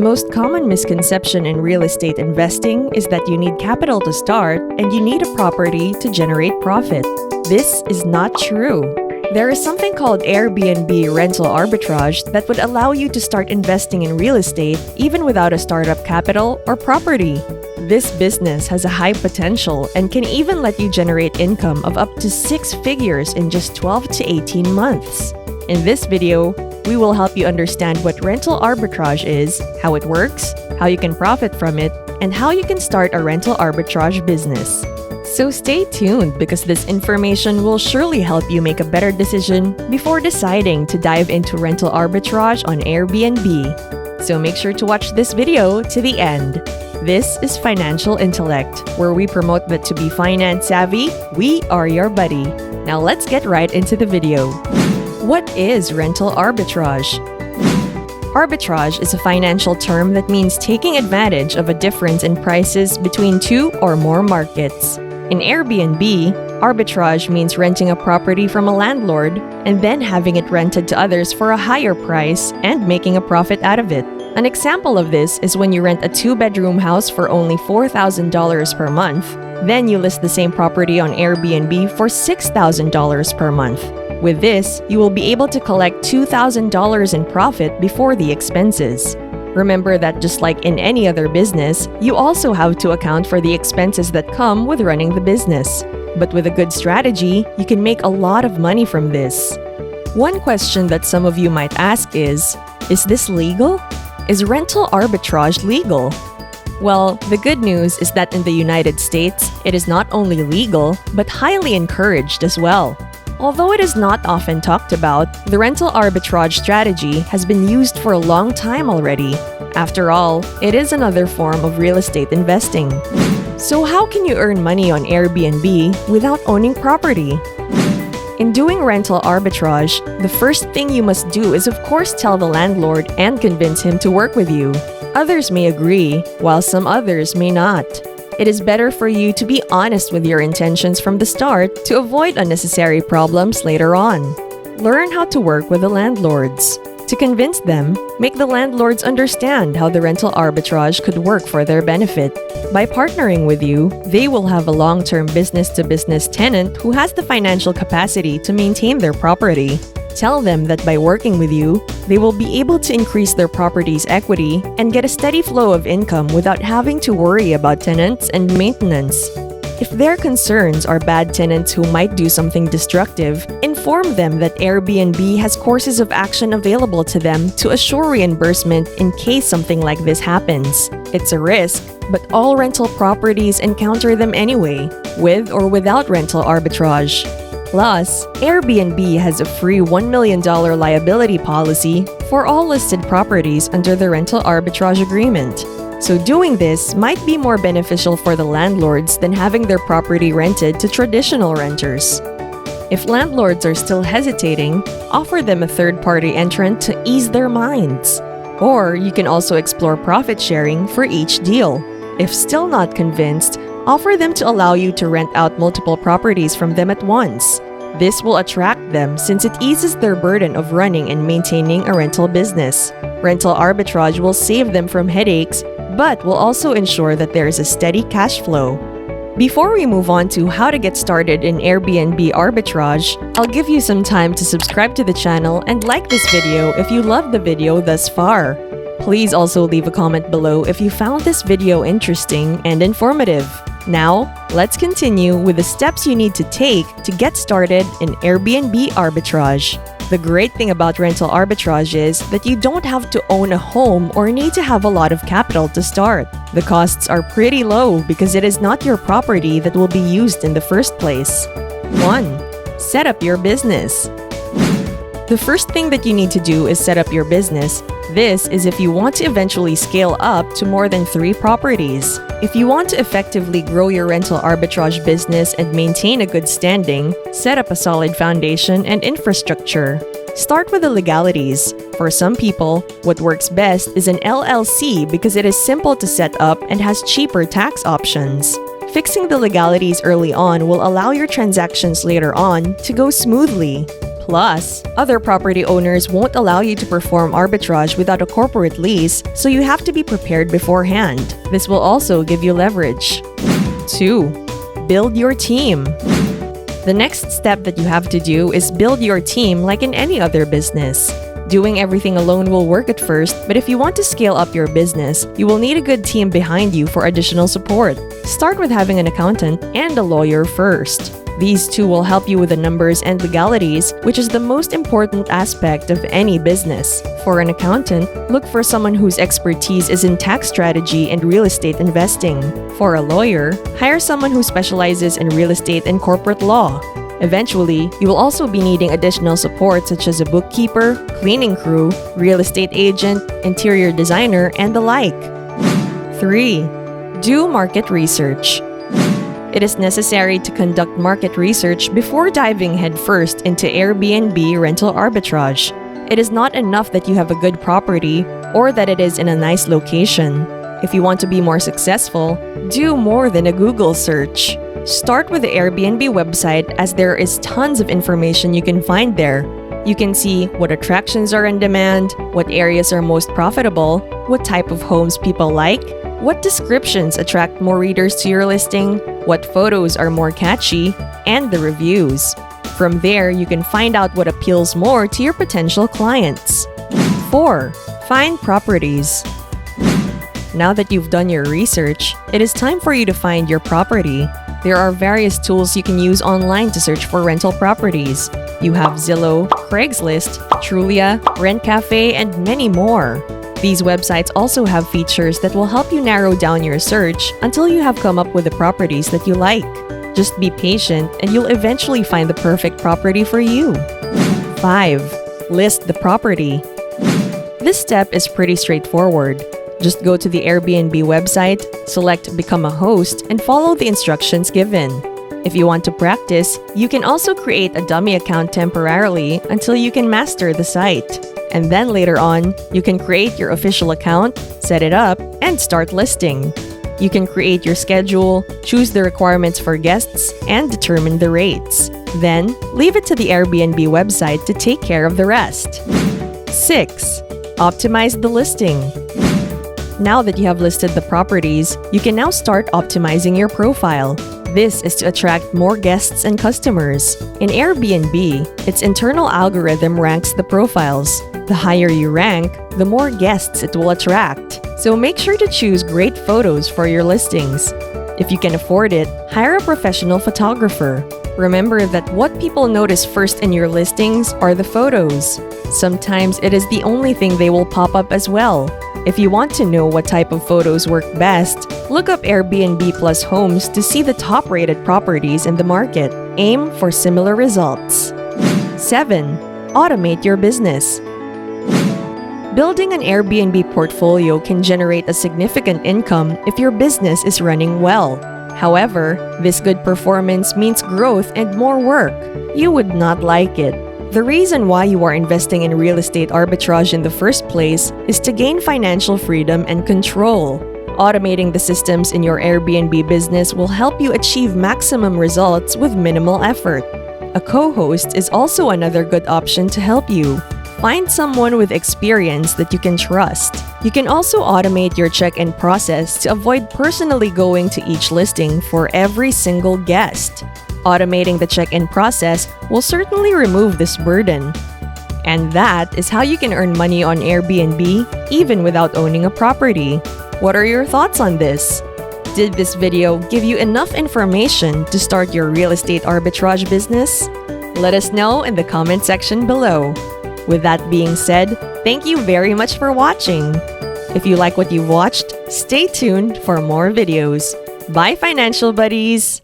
most common misconception in real estate investing is that you need capital to start and you need a property to generate profit. This is not true. There is something called Airbnb rental arbitrage that would allow you to start investing in real estate even without a startup capital or property. This business has a high potential and can even let you generate income of up to 6 figures in just 12 to 18 months. In this video, we will help you understand what rental arbitrage is, how it works, how you can profit from it, and how you can start a rental arbitrage business. So stay tuned because this information will surely help you make a better decision before deciding to dive into rental arbitrage on Airbnb. So make sure to watch this video to the end. This is Financial Intellect, where we promote that to be finance savvy, we are your buddy. Now let's get right into the video. What is rental arbitrage? Arbitrage is a financial term that means taking advantage of a difference in prices between two or more markets. In Airbnb, arbitrage means renting a property from a landlord and then having it rented to others for a higher price and making a profit out of it. An example of this is when you rent a 2-bedroom house for only $4,000 per month, then you list the same property on Airbnb for $6,000 per month. With this, you will be able to collect $2,000 in profit before the expenses. Remember that just like in any other business, you also have to account for the expenses that come with running the business. But with a good strategy, you can make a lot of money from this. One question that some of you might ask is this legal? Is rental arbitrage legal? Well, the good news is that in the United States, it is not only legal, but highly encouraged as well. Although it is not often talked about, the rental arbitrage strategy has been used for a long time already. After all, it is another form of real estate investing. So how can you earn money on Airbnb without owning property? In doing rental arbitrage, the first thing you must do is of course tell the landlord and convince him to work with you. Others may agree, while some others may not. It is better for you to be honest with your intentions from the start to avoid unnecessary problems later on. Learn how to work with the landlords. To convince them, make the landlords understand how the rental arbitrage could work for their benefit. By partnering with you, they will have a long-term business-to-business tenant who has the financial capacity to maintain their property. Tell them that by working with you, they will be able to increase their property's equity and get a steady flow of income without having to worry about tenants and maintenance. If their concerns are bad tenants who might do something destructive, inform them that Airbnb has courses of action available to them to assure reimbursement in case something like this happens. It's a risk, but all rental properties encounter them anyway, with or without rental arbitrage. Plus, Airbnb has a free $1 million liability policy for all listed properties under the rental arbitrage agreement. So doing this might be more beneficial for the landlords than having their property rented to traditional renters. If landlords are still hesitating, offer them a third-party entrant to ease their minds. Or you can also explore profit sharing for each deal. If still not convinced, offer them to allow you to rent out multiple properties from them at once. This will attract them since it eases their burden of running and maintaining a rental business. Rental arbitrage will save them from headaches, but will also ensure that there is a steady cash flow. Before we move on to how to get started in Airbnb arbitrage, I'll give you some time to subscribe to the channel and like this video if you loved the video thus far. Please also leave a comment below if you found this video interesting and informative. Now, let's continue with the steps you need to take to get started in Airbnb arbitrage. The great thing about rental arbitrage is that you don't have to own a home or need to have a lot of capital to start. The costs are pretty low because it is not your property that will be used in the first place. 1. Set up your business. The first thing that you need to do is set up your business. This is if you want to eventually scale up to more than 3 properties. If you want to effectively grow your rental arbitrage business and maintain a good standing, set up a solid foundation and infrastructure. Start with the legalities. For some people, what works best is an LLC because it is simple to set up and has cheaper tax options. Fixing the legalities early on will allow your transactions later on to go smoothly. Plus, other property owners won't allow you to perform arbitrage without a corporate lease, so you have to be prepared beforehand. This will also give you leverage. 2. Build your team. The next step that you have to do is build your team like in any other business. Doing everything alone will work at first, but if you want to scale up your business, you will need a good team behind you for additional support. Start with having an accountant and a lawyer first. These two will help you with the numbers and legalities, which is the most important aspect of any business. For an accountant, look for someone whose expertise is in tax strategy and real estate investing. For a lawyer, hire someone who specializes in real estate and corporate law. Eventually, you will also be needing additional support such as a bookkeeper, cleaning crew, real estate agent, interior designer, and the like. 3. Do market research. It is necessary to conduct market research before diving headfirst into Airbnb rental arbitrage. It is not enough that you have a good property or that it is in a nice location. If you want to be more successful, do more than a Google search. Start with the Airbnb website, as there is tons of information you can find there. You can see what attractions are in demand, what areas are most profitable, what type of homes people like, what descriptions attract more readers to your listing, what photos are more catchy, and the reviews. From there, you can find out what appeals more to your potential clients. 4. Find properties. Now that you've done your research, it is time for you to find your property. There are various tools you can use online to search for rental properties. You have Zillow, Craigslist, Trulia, Rent Cafe, and many more. These websites also have features that will help you narrow down your search until you have come up with the properties that you like. Just be patient and you'll eventually find the perfect property for you. 5. List the property. This step is pretty straightforward. Just go to the Airbnb website, select Become a Host, and follow the instructions given. If you want to practice, you can also create a dummy account temporarily until you can master the site. And then later on, you can create your official account, set it up, and start listing. You can create your schedule, choose the requirements for guests, and determine the rates. Then, leave it to the Airbnb website to take care of the rest. 6. Optimize the listing. Now that you have listed the properties, you can now start optimizing your profile. This is to attract more guests and customers. In Airbnb, its internal algorithm ranks the profiles. The higher you rank, the more guests it will attract. So make sure to choose great photos for your listings. If you can afford it, hire a professional photographer. Remember that what people notice first in your listings are the photos. Sometimes it is the only thing they will pop up as well. If you want to know what type of photos work best, look up Airbnb Plus Homes to see the top-rated properties in the market. Aim for similar results. 7. Automate your business. Building an Airbnb portfolio can generate a significant income if your business is running well. However, this good performance means growth and more work. You would not like it. The reason why you are investing in real estate arbitrage in the first place is to gain financial freedom and control. Automating the systems in your Airbnb business will help you achieve maximum results with minimal effort. A co-host is also another good option to help you. Find someone with experience that you can trust. You can also automate your check-in process to avoid personally going to each listing for every single guest. Automating the check-in process will certainly remove this burden. And that is how you can earn money on Airbnb even without owning a property. What are your thoughts on this? Did this video give you enough information to start your real estate arbitrage business? Let us know in the comment section below. With that being said, thank you very much for watching. If you like what you've watched, stay tuned for more videos. Bye, financial buddies!